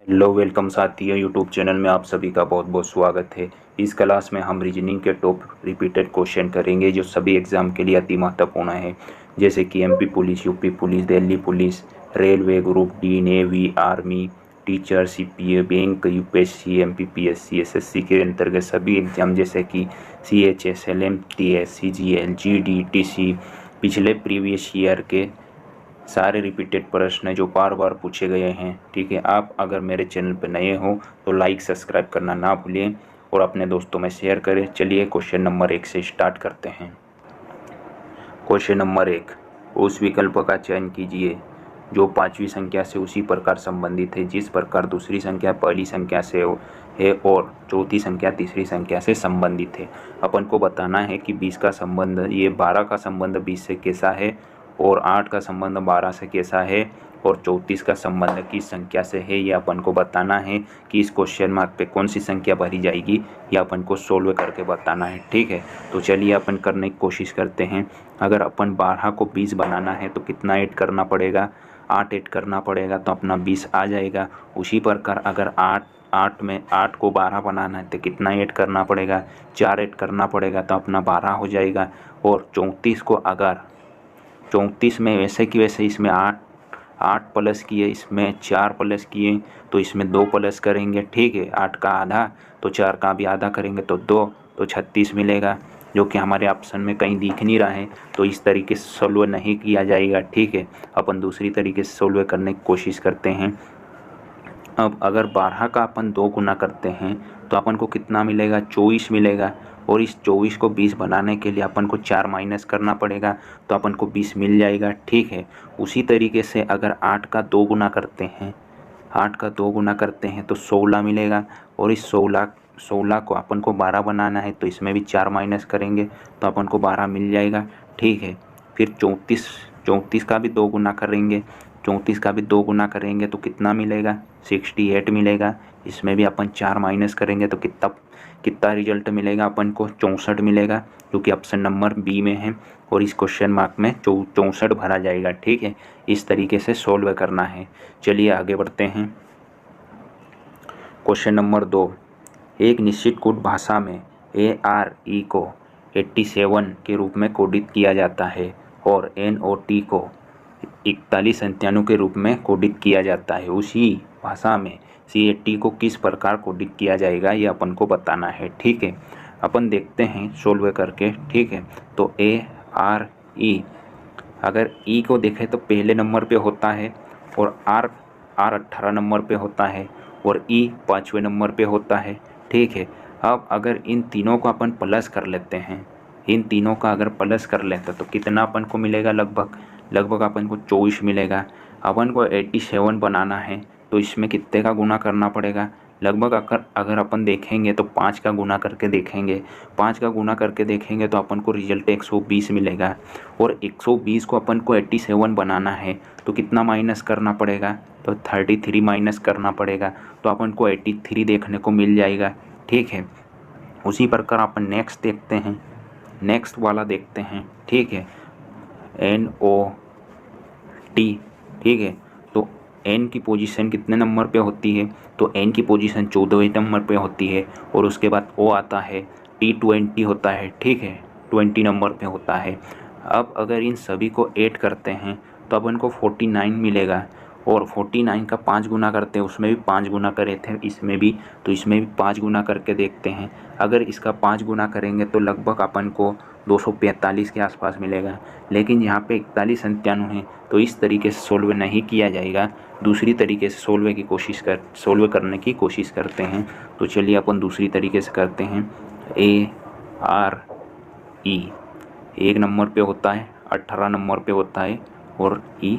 Hello welcome साथियों, YouTube channel में आप सभी का बहुत बहुत स्वागत है। इस क्लास में हम रीजनिंग के टॉप रिपीटेड क्वेश्चन करेंगे जो सभी एग्जाम के लिए अति महत्वपूर्ण है, जैसे कि MP police, UP police, Delhi police, railway, group D, navy, army, teacher, CPA, bank, UPSC, MPPSC, SSC के अंतर्गत सभी एग्जाम जैसे कि CHSL, MTS, CGL, GD, TC, पिछले प्रीवियस ईयर के सारे रिपीटेड प्रश्न जो बार बार पूछे गए हैं। ठीक है, आप अगर मेरे चैनल पर नए हो तो लाइक सब्सक्राइब करना ना भूलें और अपने दोस्तों में शेयर करें। चलिए क्वेश्चन नंबर 1 से स्टार्ट करते हैं। क्वेश्चन नंबर 1, उस विकल्प का चयन कीजिए जो पांचवी संख्या से उसी प्रकार संबंधित है जिस प्रकार दूसरी संख्या पहली संख्या से है और चौथी संख्या तीसरी संख्या से संबंधित है। अपन को बताना है कि 20 का संबंध, ये 12 का संबंध 20 से कैसा है और 8 का संबंध 12 से कैसा है और 34 का संबंध किस संख्या से है। ये अपन को बताना है कि इस क्वेश्चन मार्क पे कौन सी संख्या भरी जाएगी, ये अपन को सोल्व करके बताना है। ठीक है, तो चलिए अपन करने की कोशिश करते हैं। अगर अपन 12 को 20 बनाना है तो कितना ऐड करना पड़ेगा, 8 ऐड करना पड़ेगा तो अपना 20 आ जाएगा। उसी प्रकार अगर 8 को 12 बनाना है तो कितना ऐड करना पड़ेगा, 4 ऐड करना पड़ेगा तो अपना 12 हो जाएगा। और 34 को अगर 34 में वैसे कि वैसे इसमें 8 प्लस किए, इसमें 4 प्लस किए तो इसमें 2 प्लस करेंगे। ठीक है, 8 का आधा तो 4 का भी आधा करेंगे तो 2, तो 36 मिलेगा, जो कि हमारे ऑप्शन में कहीं दिख नहीं रहा है। तो इस तरीके से सोल्व नहीं किया जाएगा। ठीक है, अपन दूसरी तरीके से सोल्व करने की कोशिश करते हैं। अब अगर 12 का अपन 2 गुना करते हैं तो अपन को कितना मिलेगा, 24 मिलेगा। और इस 24 को 20 बनाने के लिए अपन को 4 माइनस करना पड़ेगा तो अपन को 20 मिल जाएगा। ठीक है, उसी तरीके से अगर 8 का 2 गुना करते हैं, 8 का 2 गुना करते हैं तो 16 मिलेगा। और इस 16 को अपन को 12 बनाना है तो इसमें भी 4 माइनस करेंगे तो अपन को 12 मिल जाएगा। ठीक है, फिर 34 का भी 2 गुना करेंगे, 34 का भी 2 गुना करेंगे तो कितना मिलेगा, 68 मिलेगा। इसमें भी अपन 4 माइनस करेंगे तो कितना रिजल्ट मिलेगा, अपन को 64 मिलेगा, जो कि ऑप्शन नंबर बी में है। और इस क्वेश्चन मार्क में 64 भरा जाएगा। ठीक है, इस तरीके से सोल्व करना है। चलिए आगे बढ़ते हैं। क्वेश्चन नंबर 2, एक निश्चित कोड भाषा में ARE को 87 के रूप में कोडित किया जाता है और NOT को 41 संतानों के रूप में कोडित किया जाता है। उसी भाषा में CAT को किस प्रकार कोडित किया जाएगा, ये अपन को बताना है। ठीक है, अपन देखते हैं सोल्व करके। ठीक है, तो ARE, अगर E को देखें तो पहले नंबर पे होता है और R 18 नंबर पे होता है और E 5वें नंबर पे होता है। ठीक है, अब अगर इन तीनों को अपन प्लस कर लेते हैं, इन तीनों का अगर प्लस कर लेते तो कितना अपन को मिलेगा, लगभग अपन को 24 मिलेगा। अपन को 87 बनाना है तो इसमें कितने का गुना करना पड़ेगा, लगभग अगर अपन देखेंगे तो 5 का गुना करके देखेंगे, 5 का गुना करके देखेंगे तो अपन को रिजल्ट 120 मिलेगा। और 120 को अपन को 87 बनाना है तो कितना माइनस करना पड़ेगा, तो 33 माइनस करना पड़ेगा तो अपन को 83 देखने को मिल जाएगा। ठीक है, उसी प्रकार अपन नेक्स्ट देखते हैं, नेक्स्ट वाला देखते हैं। ठीक है, NOT। ठीक है, तो N की पोजीशन कितने नंबर पे होती है, तो N की पोजीशन 14वें नंबर पे होती है। और उसके बाद O आता है, T20 होता है। ठीक है, 20 नंबर पे होता है। अब अगर इन सभी को ऐड करते हैं तो अपन को 49 मिलेगा। और 49 का 5 गुना करते हैं, उसमें भी 5 गुना करे थे, इसमें भी, तो इसमें भी 5 गुना करके देखते हैं। अगर इसका 5 गुना करेंगे तो लगभग अपन को 245 के आसपास मिलेगा। लेकिन यहाँ पे 41 संतानवे हैं तो इस तरीके से सोल्व नहीं किया जाएगा। दूसरी तरीके से सोल्व करने की कोशिश करते हैं। तो चलिए अपन दूसरी तरीके से करते हैं। ARE 1 नंबर पे होता है, 18 नंबर पे होता है और E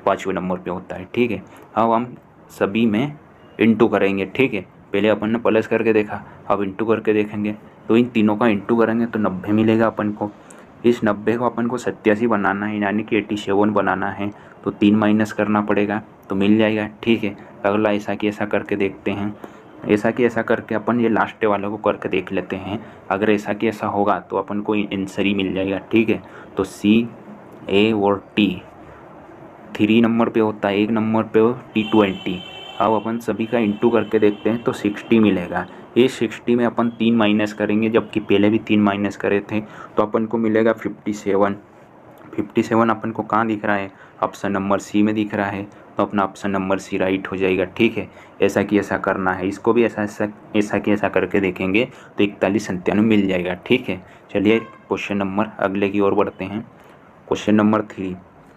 5वें नंबर पे होता है। ठीक है, अब हम सभी में इंटू करेंगे। ठीक है, पहले अपन ने प्लस करके देखा, अब इंटू करके देखेंगे तो इन तीनों का इंटू करेंगे तो 90 मिलेगा अपन को। इस 90 को अपन को 87 बनाना है, यानी कि 87 बनाना है तो 3 माइनस करना पड़ेगा तो मिल जाएगा। ठीक है, अगला ऐसा कि ऐसा करके देखते हैं। ऐसा कि ऐसा करके अपन ये लास्ट वाले को करके देख लेते हैं। अगर ऐसा कि ऐसा होगा तो अपन को आंसर ही मिल जाएगा। ठीक है, तो C, A और T 3 नंबर पे होता है, 1 नंबर पे T20 अब अपन सभी का इंटू करके देखते हैं तो 60 मिलेगा। ये 60 में अपन 3 माइनस करेंगे, जबकि पहले भी 3 माइनस करे थे, तो अपन को मिलेगा 57। 57 अपन को कहाँ दिख रहा है? ऑप्शन नंबर सी में दिख रहा है, तो अपना ऑप्शन नंबर सी राइट हो जाएगा। ठीक है, ऐसा कि ऐसा करना है, इसको भी ऐसा कि ऐसा करके देखेंगे तो 4197 मिल जाएगा। ठीक है, चलिए क्वेश्चन नंबर अगले की ओर बढ़ते हैं। क्वेश्चन नंबर 3,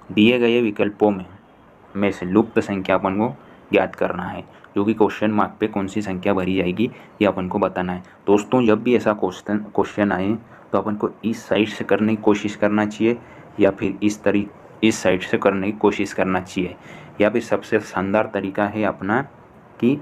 दिए गए विकल्पों में से लुप्त संख्या अपन को ज्ञात करना है, जो कि क्वेश्चन मार्क पे कौन सी संख्या भरी जाएगी ये अपन को बताना है। दोस्तों, जब भी ऐसा क्वेश्चन आए तो अपन को इस साइड से करने की कोशिश करना चाहिए, या फिर इस साइड से करने की कोशिश करना चाहिए, या फिर सबसे शानदार तरीका है अपना कि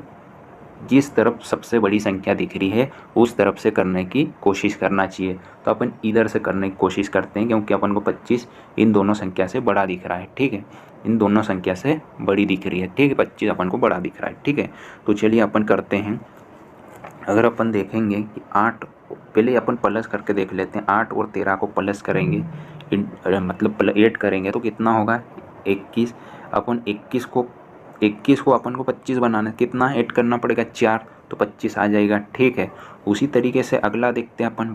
जिस तरफ सबसे बड़ी संख्या दिख रही है उस तरफ से करने की कोशिश करना चाहिए। तो अपन इधर से करने की कोशिश करते हैं, क्योंकि अपन को 25 इन दोनों संख्या से बड़ा दिख रहा है। ठीक है, इन दोनों संख्या से बड़ी दिख रही है। ठीक है, 25 अपन को बड़ा दिख रहा है। ठीक है, तो चलिए अपन करते हैं। अगर अपन देखेंगे कि 8, पहले अपन प्लस करके देख लेते हैं। 8 और 13 को प्लस करेंगे, मतलब 8 करेंगे तो कितना होगा? 21। अपन 21 को अपन को 25 बनाना है, कितना ऐड करना पड़ेगा? 4, तो 25 आ जाएगा। ठीक है, उसी तरीके से अगला देखते हैं अपन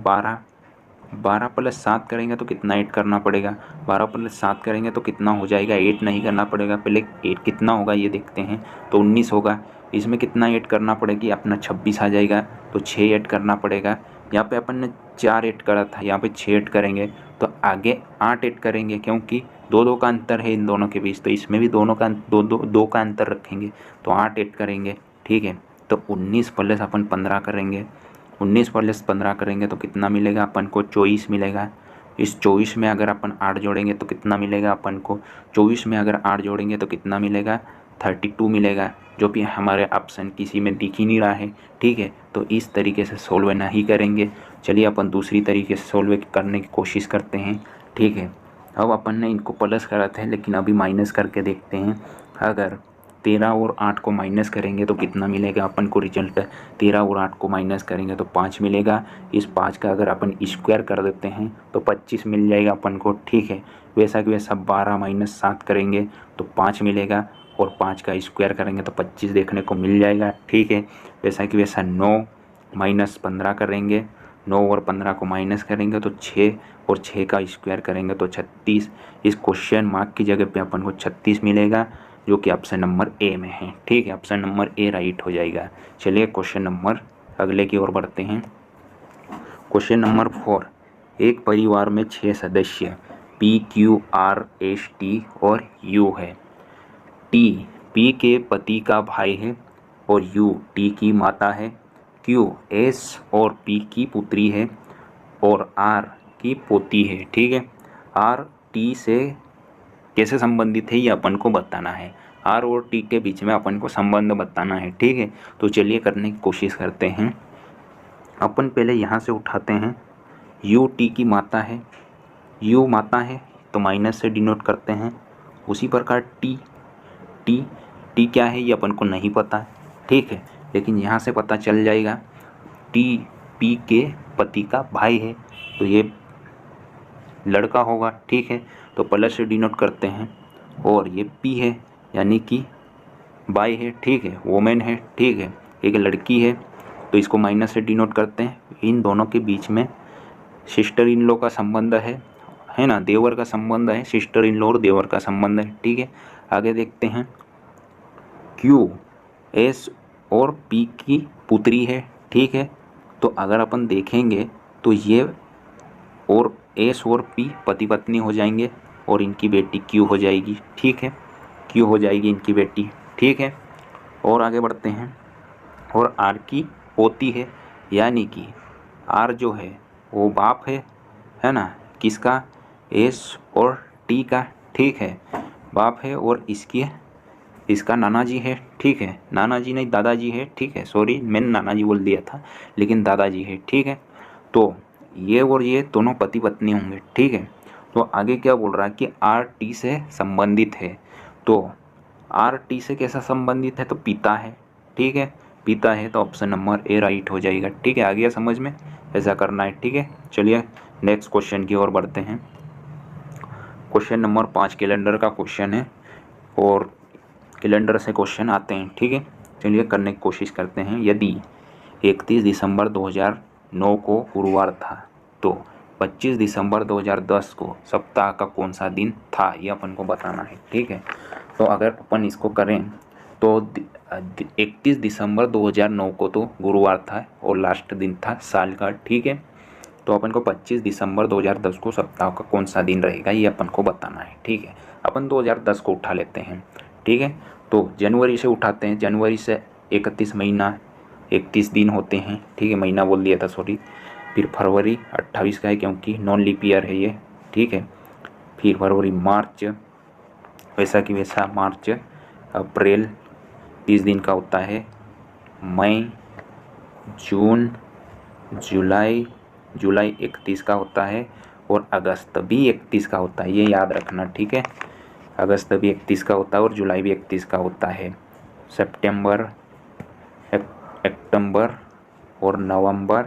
12 प्लस 7 करेंगे तो कितना ऐड करना पड़ेगा? 12 प्लस 7 करेंगे तो कितना हो जाएगा? 8 नहीं करना पड़ेगा, पहले 8 कितना होगा ये देखते हैं, तो 19 होगा। इसमें कितना ऐड करना पड़ेगी? अपना 26 आ जाएगा, तो 6 ऐड करना पड़ेगा। यहाँ पे अपन ने 4 ऐड करा था, यहाँ पे 6 ऐड करेंगे, तो आगे 8 ऐड करेंगे, क्योंकि 2 का अंतर है इन दोनों के बीच, तो इसमें भी दोनों का 2 का अंतर रखेंगे, तो 8 ऐड करेंगे। ठीक है, तो 19 प्लस अपन 15 करेंगे। 19 प्लस 15 करेंगे तो कितना मिलेगा अपन को? 24 मिलेगा। इस 24 में अगर अपन 8 जोड़ेंगे तो कितना मिलेगा अपन को? 24 में अगर 8 जोड़ेंगे तो कितना मिलेगा? 32 मिलेगा, जो कि हमारे ऑप्शन किसी में दिख ही नहीं रहा है। ठीक है, तो इस तरीके से सोल्व नहीं करेंगे। चलिए अपन दूसरी तरीके से सोल्व करने की कोशिश करते हैं। ठीक है, अब अपन ने इनको प्लस करा था, लेकिन अभी माइनस करके देखते हैं। अगर 13 और 8 को माइनस करेंगे तो कितना मिलेगा अपन को रिजल्ट? 13 और 8 को माइनस करेंगे तो 5 मिलेगा। इस 5 का अगर अपन स्क्वायर कर देते हैं तो 25 मिल जाएगा अपन को। ठीक है, वैसा कि वैसा 12 माइनस 7 करेंगे तो 5 मिलेगा, और 5 का स्क्वायर करेंगे तो 25 देखने को मिल जाएगा। ठीक है, वैसा कि वैसा 9 माइनस 15 करेंगे, 9 और 15 को माइनस करेंगे तो 6, और 6 का स्क्वायर करेंगे तो 36। इस क्वेश्चन मार्क की जगह पे अपन को 36 मिलेगा, जो कि ऑप्शन नंबर ए में है। ठीक है, ऑप्शन नंबर ए राइट हो जाएगा। चलिए क्वेश्चन नंबर अगले की ओर बढ़ते हैं। क्वेश्चन नंबर 4, एक परिवार में 6 सदस्य P, Q, R, S, T और यू है। टी पी के पति का भाई है, और यू टी की माता है। क्यू एस और पी की पुत्री है, और आर की पोती है। ठीक है, आर टी से कैसे संबंधित है ये अपन को बताना है। आर और टी के बीच में अपन को संबंध बताना है। ठीक है, तो चलिए करने की कोशिश करते हैं। अपन पहले यहाँ से उठाते हैं, यू टी की माता है, यू माता है तो माइनस से डिनोट करते हैं। उसी प्रकार टी टी टी क्या है ये अपन को नहीं पता है। ठीक है, लेकिन यहाँ से पता चल जाएगा। टी पी के पति का भाई है, तो ये लड़का होगा। ठीक है, तो प्लस से डिनोट करते हैं। और ये पी है, यानी कि बाई है। ठीक है, वोमेन है। ठीक है, एक लड़की है, तो इसको माइनस से डिनोट करते हैं। इन दोनों के बीच में सिस्टर इन लॉ का संबंध है ना, देवर का संबंध है, सिस्टर इन लॉ और देवर का संबंध है। ठीक है, आगे देखते हैं। क्यू एस और पी की पुत्री है। ठीक है, तो अगर अपन देखेंगे तो ये और एस और पी पति पत्नी हो जाएंगे, और इनकी बेटी क्यू हो जाएगी। ठीक है, क्यू हो जाएगी इनकी बेटी। ठीक है, और आगे बढ़ते हैं। और आर की पोती है, यानी कि आर जो है वो बाप है ना, किसका? एस और टी का। ठीक है, बाप है, और इसका नाना जी है। ठीक है, नाना जी नहीं दादाजी है। ठीक है, सॉरी मैंने नाना जी बोल दिया था, लेकिन दादाजी है। ठीक है, तो ये और ये दोनों पति पत्नी होंगे। ठीक है, तो आगे क्या बोल रहा है कि आर टी से संबंधित है। तो आर टी से कैसा संबंधित है? तो पिता है। ठीक है, पिता है, तो ऑप्शन नंबर ए राइट हो जाएगा। ठीक है, आ गया समझ में, ऐसा करना है। ठीक है, चलिए नेक्स्ट क्वेश्चन की ओर बढ़ते हैं। क्वेश्चन नंबर 5 कैलेंडर का क्वेश्चन है, और कैलेंडर से क्वेश्चन आते हैं। ठीक है, चलिए करने की कोशिश करते हैं। यदि 31 दिसंबर 2009 को गुरुवार था तो 25 दिसंबर 2010 को सप्ताह का कौन सा दिन था, ये अपन को बताना है। ठीक है, तो अगर अपन इसको करें तो 31 दिसंबर 2009 को तो गुरुवार था और लास्ट दिन था साल का। ठीक है, तो अपन को 25 दिसंबर 2010 को सप्ताह का कौन सा दिन रहेगा, ये अपन को बताना है। ठीक है, अपन 2010 को उठा लेते हैं। ठीक है, तो जनवरी से उठाते हैं। जनवरी से 31 महीना 31 दिन होते हैं। ठीक है, महीना बोल दिया था, सॉरी। फिर फरवरी 28 का है क्योंकि नॉन लीप ईयर है ये। ठीक है, फिर फरवरी, मार्च वैसा कि वैसा मार्च, अप्रैल 30 दिन का होता है, मई, जून, जुलाई 31 का होता है और अगस्त भी 31 का होता है, ये याद रखना। ठीक है, अगस्त भी 31 का होता है और जुलाई भी 31 का होता है। सितंबर, अक्टूबर और नवंबर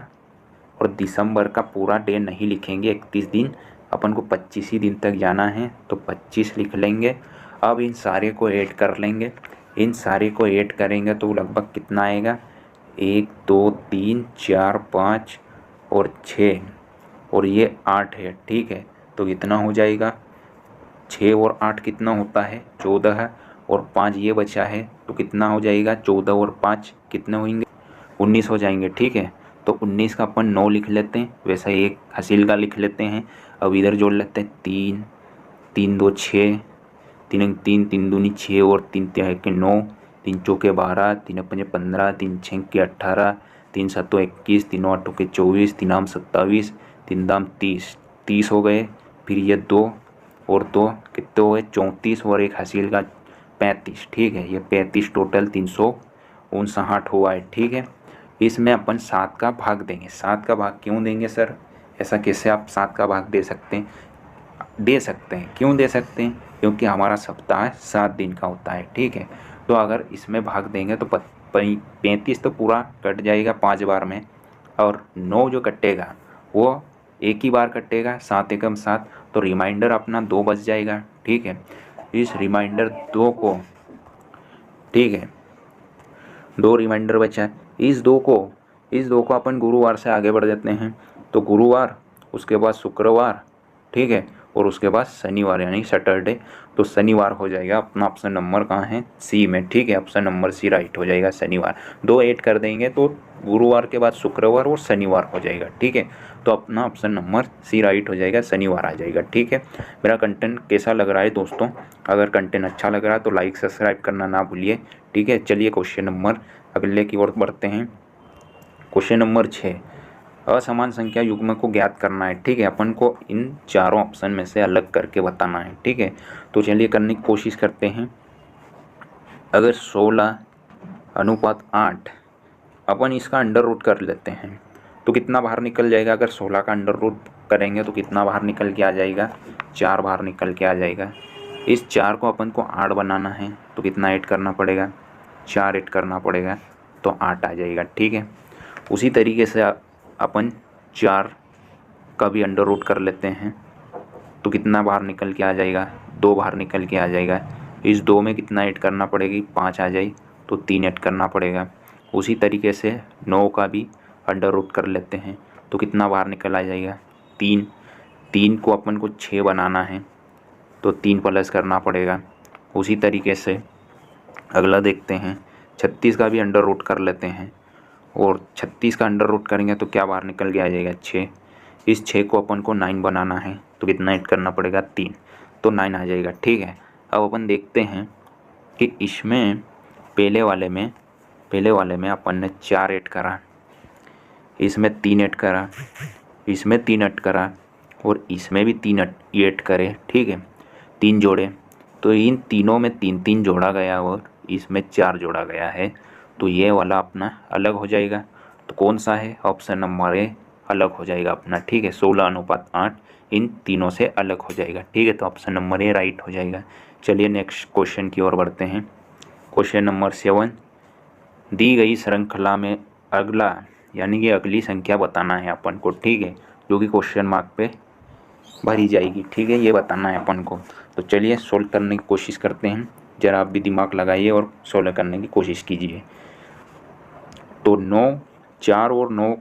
और दिसंबर का पूरा डे नहीं लिखेंगे 31 दिन, अपन को 25 ही दिन तक जाना है तो 25 लिख लेंगे। अब इन सारे को ऐड कर लेंगे। इन सारे को ऐड करेंगे तो लगभग कितना आएगा, 1 2 3 4 5 और 6 और ये 8 है। ठीक है, तो कितना हो जाएगा, 6 और 8 कितना होता है, 14 है और 5 ये बचा है तो कितना हो जाएगा, 14 और 5 कितने होंगे, 19 हो जाएंगे। ठीक है, तो 19 का अपन 9 लिख लेते हैं, वैसा एक हसील का लिख लेते हैं। अब इधर जोड़ लेते हैं 3 3 2 6, 3 1 3, 3 दूनी 6 और 3 3 1 9, 3 चौके 12, 3 5 15, 3 6 के 18, 3 7 21, 3 8 के 24, 3 आम 27, 3 दाम 30 हो गए। फिर ये 2 और 2 कितने हो गए, 34 और एक हसील का 35। ठीक है, ये 35 टोटल 359 हुआ है। ठीक है, इसमें अपन 7 का भाग देंगे। 7 का भाग क्यों देंगे सर, ऐसा कैसे आप 7 का भाग दे सकते हैं, क्यों दे सकते हैं, क्योंकि हमारा सप्ताह 7 दिन का होता है। ठीक है, तो अगर इसमें भाग देंगे तो 35 तो पूरा कट जाएगा 5 बार में और 9 जो कटेगा वो एक ही बार कटेगा, 7 एकम 7, तो रिमाइंडर अपना 2 बच जाएगा। ठीक है, इस रिमाइंडर 2 को, ठीक है, 2 रिमाइंडर बचा है। इस दो को अपन गुरुवार से आगे बढ़ जाते हैं, तो गुरुवार, उसके बाद शुक्रवार, ठीक है, और उसके बाद शनिवार यानी सैटरडे। तो शनिवार हो जाएगा अपना, ऑप्शन नंबर कहाँ है, सी में। ठीक है, ऑप्शन नंबर सी राइट हो जाएगा, शनिवार। 2 ऐड कर देंगे तो गुरुवार के बाद शुक्रवार और शनिवार हो जाएगा। ठीक है, तो अपना ऑप्शन नंबर सी राइट हो जाएगा, शनिवार आ जाएगा। ठीक है, मेरा कंटेंट कैसा लग रहा है दोस्तों, अगर कंटेंट अच्छा लग रहा है तो लाइक सब्सक्राइब करना ना भूलिए। ठीक है, चलिए क्वेश्चन नंबर अगले की ओर बढ़ते हैं। क्वेश्चन नंबर 6, असमान संख्या युग्म को ज्ञात करना है। ठीक है, अपन को इन चारों ऑप्शन में से अलग करके बताना है। ठीक है, तो चलिए करने की कोशिश करते हैं। अगर 16:8 अपन इसका अंडर रूट कर लेते हैं तो कितना बाहर निकल जाएगा, अगर 16 का अंडर रूट करेंगे तो कितना बाहर निकल के आ जाएगा, 4 बाहर निकल के आ जाएगा। इस 4 को अपन को 8 बनाना है तो कितना ऐड करना पड़ेगा, 4 ऐड करना पड़ेगा तो 8 आ जाएगा। ठीक है, उसी तरीके से अपन 4 का भी अंडर रूट कर लेते हैं तो कितना बाहर निकल के आ जाएगा, 2 बाहर निकल के आ जाएगा। इस 2 में कितना ऐड करना पड़ेगी, 5 आ जाए तो 3 ऐड करना पड़ेगा। उसी तरीके से 9 का भी अंडर रूट कर लेते हैं तो कितना बाहर निकल आ जाएगा, 3 को अपन को 6 बनाना है तो 3 प्लस करना पड़ेगा। उसी तरीके से अगला देखते हैं, 36 का भी अंडर रूट कर लेते हैं और 36 का अंडर रूट करेंगे तो क्या बाहर निकल के आ जाएगा, 6। इस 6 को अपन को 9 बनाना है तो कितना ऐड करना पड़ेगा, 3, तो 9 आ जाएगा। ठीक है, अब अपन देखते हैं कि इसमें पहले वाले में अपन ने 4 ऐड करा, इसमें 3 ऐड करा, इसमें 3 ऐड करा और इसमें भी 3 ऐड करे। ठीक है, 3 जोड़े तो इन तीनों में 3 3 जोड़ा गया और इसमें 4 जोड़ा गया है, तो ये वाला अपना अलग हो जाएगा। तो कौन सा है, ऑप्शन नंबर ए अलग हो जाएगा अपना। ठीक है, 16:8 इन तीनों से अलग हो जाएगा। ठीक है, तो ऑप्शन नंबर ए राइट हो जाएगा। चलिए नेक्स्ट क्वेश्चन की ओर बढ़ते हैं। क्वेश्चन नंबर 7, दी गई श्रृंखला में अगला यानी कि अगली संख्या बताना है अपन को। ठीक है, जो कि क्वेश्चन मार्क पे भरी जाएगी। ठीक है, ये बताना है अपन को। तो चलिए सोल्व करने की कोशिश करते हैं, ज़रा आप भी दिमाग लगाइए और सोल्व करने की कोशिश कीजिए। तो 9 4 और 9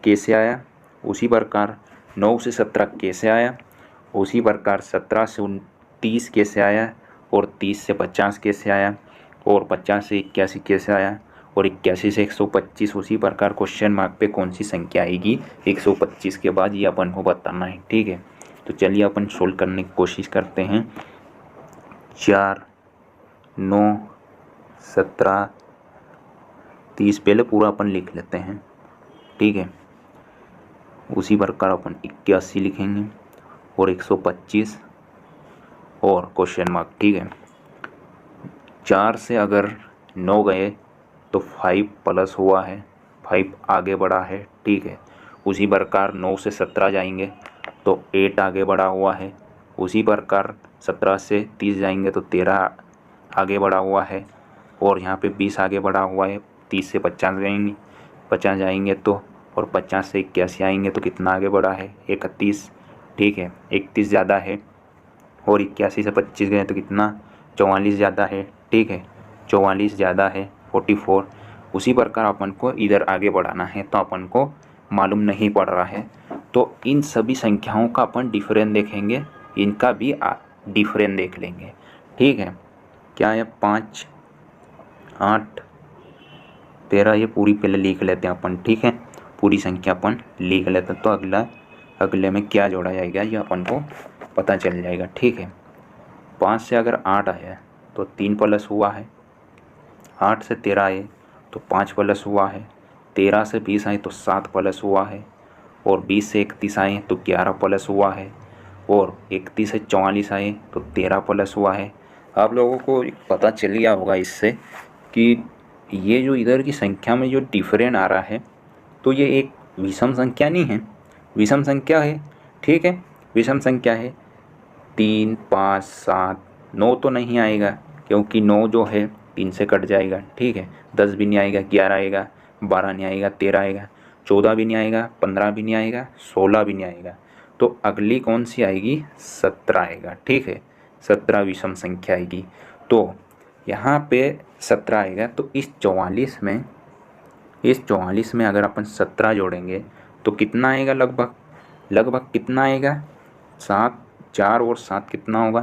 कैसे आया, उसी प्रकार 9 से 17 कैसे आया, उसी प्रकार 17 से 29 कैसे आया, और 30 से 50 कैसे आया, और 50 से 81 कैसे आया, और 81 से 125। उसी प्रकार क्वेश्चन मार्क पे कौन सी संख्या आएगी 125 के बाद, ये अपन को बताना है। ठीक है, तो चलिए अपन सोल्व करने की कोशिश करते हैं। 4 9 17 30 पहले पूरा अपन लिख लेते हैं। ठीक है, उसी प्रकार अपन 81 लिखेंगे और 125 और क्वेश्चन मार्क। ठीक है, 4 से अगर 9 गए तो 5 प्लस हुआ है, 5 आगे बढ़ा है। ठीक है, उसी प्रकार 9 से 17 जाएंगे तो 8 आगे बढ़ा हुआ है। उसी प्रकार 17 से 30 जाएंगे तो 13 आगे बढ़ा हुआ है, और यहाँ पे 20 आगे बढ़ा हुआ है। 30 से 50 जाएंगे तो, और 50 से 81 आएंगे तो कितना आगे बढ़ा है 31। ठीक है, 31 ज़्यादा है, और 81 से 25 गए तो कितना 44 ज़्यादा है। ठीक है, 44 ज़्यादा है 44। उसी प्रकार अपन को इधर आगे बढ़ाना है, तो अपन को मालूम नहीं पड़ रहा है, तो इन सभी संख्याओं का अपन डिफरेंस देखेंगे, इनका भी डिफरेंस देख लेंगे। ठीक है, क्या है 5 8 13, ये पूरी पहले लिख लेते हैं अपन। ठीक है, पूरी संख्या अपन लिख लेते हैं, तो अगले में क्या जोड़ा जाएगा ये अपन को पता चल जाएगा। ठीक है, 5 से अगर 8 आया तो 3 प्लस हुआ है, 8 से 13 आए तो 5 प्लस हुआ है, 13 से 20 आए तो 7 प्लस हुआ है, और 20 से 31 आए तो 11 प्लस हुआ है, और 31 से 44 आए तो 13 प्लस हुआ है। आप लोगों को पता चल गया होगा इससे कि ये जो इधर की संख्या में जो डिफरेंस आ रहा है, तो ये एक विषम संख्या नहीं है, विषम संख्या है। ठीक है, विषम संख्या है। 3 5 7 9 तो नहीं आएगा, क्योंकि 9 जो है 3 से कट जाएगा। ठीक है, 10 भी नहीं आएगा, 11 आएगा, 12 नहीं आएगा, 13 आएगा, 14 भी नहीं आएगा, 15 भी नहीं आएगा, 16 भी नहीं आएगा। तो अगली कौन सी आएगी 17 आएगा। ठीक है, 17 विषम संख्या आएगी। तो यहाँ पे 17 आएगा, तो इस 44 में अगर अपन 17 जोड़ेंगे तो कितना आएगा, लगभग कितना आएगा 7, 4 और 7 कितना होगा,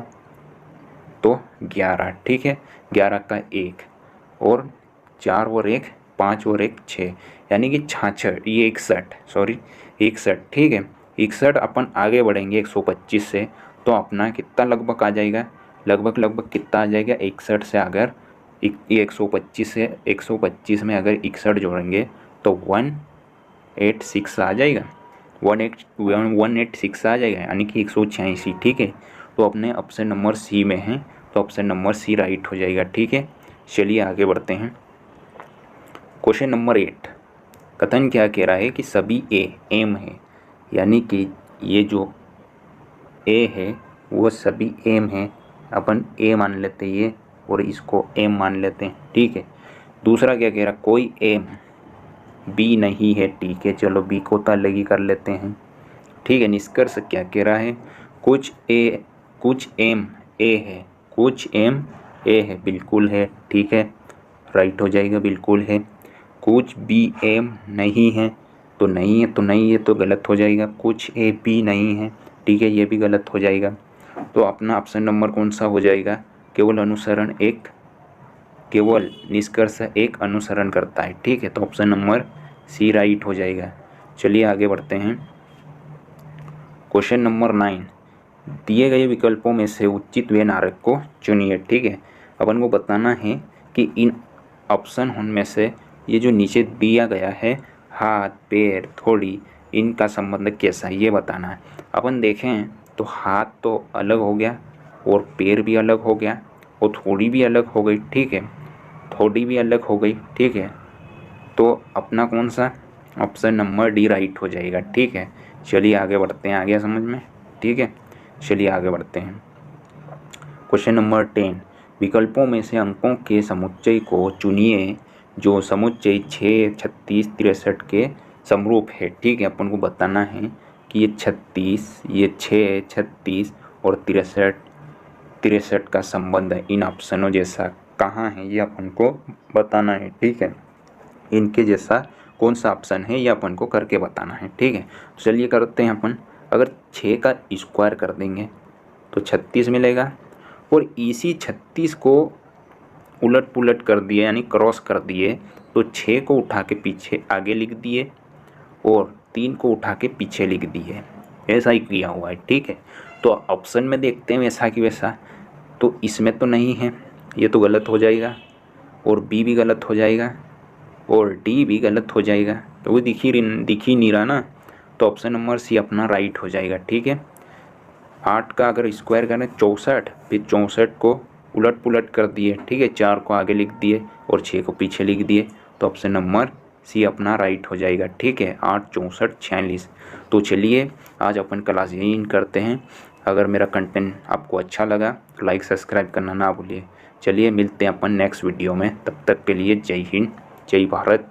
तो 11। ठीक है, 11 का 1, और 4 और 1 5 और 1 6, यानी कि 66, ये 61। ठीक है, 61 अपन आगे बढ़ेंगे 125 से, तो अपना कितना लगभग आ जाएगा, लगभग कितना आ जाएगा 61 से अगर ये 125 में अगर 61 जोड़ेंगे तो 186 आ जाएगा, 186 आ जाएगा, यानी कि 186। ठीक है, तो अपने ऑप्शन नंबर सी में है, तो ऑप्शन नंबर सी राइट हो जाएगा। ठीक है, चलिए आगे बढ़ते हैं। क्वेश्चन नंबर 8, कथन क्या कह रहा है कि सभी एम है, यानी कि ये जो ए है वो सभी एम है, अपन ए मान लेते हैं ये, और इसको एम मान लेते हैं। ठीक है, दूसरा क्या कह रहा, कोई एम बी नहीं है। ठीक है, चलो बी को तो अलग ही कर लेते हैं। ठीक है, निष्कर्ष क्या कह रहा है, कुछ एम ए है, कुछ एम ए है, बिल्कुल है। ठीक है, राइट हो जाएगा, बिल्कुल है। कुछ बी एम नहीं है, तो नहीं है, तो नहीं है तो गलत हो जाएगा। कुछ ए बी नहीं है, ठीक है, ये भी गलत हो जाएगा। तो अपना ऑप्शन नंबर कौन सा हो जाएगा, केवल निष्कर्ष एक अनुसरण करता है। ठीक है, तो ऑप्शन नंबर सी राइट हो जाएगा। चलिए आगे बढ़ते हैं। क्वेश्चन नंबर 9, दिए गए विकल्पों में से उचित वे नारक को चुनिए। ठीक है, अपन को बताना है कि इन ऑप्शन में से ये जो नीचे दिया गया है हाथ पैर थोड़ी, इनका संबंध कैसा है ये बताना है। अपन देखें तो हाथ तो अलग हो गया, और पैर भी अलग हो गया, और थोड़ी भी अलग हो गई। ठीक है, थोड़ी भी अलग हो गई। ठीक है, तो अपना कौन सा ऑप्शन नंबर डी राइट हो जाएगा। ठीक है, चलिए आगे बढ़ते हैं, आ गया समझ में। ठीक है, चलिए आगे बढ़ते हैं। क्वेश्चन नंबर 10, विकल्पों में से अंकों के समुच्चय को चुनिए जो समुच्चय 6 36 63 के समरूप है। ठीक है, अपन को बताना है कि ये 36, ये 6 36 और 63 का संबंध है इन ऑप्शनों जैसा कहाँ है, ये अपन को बताना है। ठीक है, इनके जैसा कौन सा ऑप्शन है ये अपन को करके बताना है। ठीक है, तो चलिए करते हैं अपन। अगर 6 का स्क्वायर कर देंगे तो 36 मिलेगा, और इसी 36 को उलट पुलट कर दिए यानी क्रॉस कर दिए, तो 6 को उठा के पीछे आगे लिख दिए और 3 को उठा के पीछे लिख दिए, ऐसा ही किया हुआ है। ठीक है, तो ऑप्शन में देखते हैं वैसा कि वैसा, तो इसमें तो नहीं है, ये तो गलत हो जाएगा, और बी भी गलत हो जाएगा, और डी भी गलत हो जाएगा, तो वो दिख ही नहीं रहा ना, तो ऑप्शन नंबर सी अपना राइट हो जाएगा। ठीक है, 8 का अगर स्क्वायर करें 64, फिर 64 को उलट पुलट कर दिए, ठीक है, 4 को आगे लिख दिए और 6 को पीछे लिख दिए, तो ऑप्शन नंबर सी अपना राइट हो जाएगा। ठीक है, 8 64 46। तो चलिए आज अपन क्लास यही करते हैं। अगर मेरा कंटेंट आपको अच्छा लगा तो लाइक सब्सक्राइब करना ना भूलिए। चलिए मिलते हैं अपन नेक्स्ट वीडियो में, तब तक के लिए जय हिंद, जय भारत।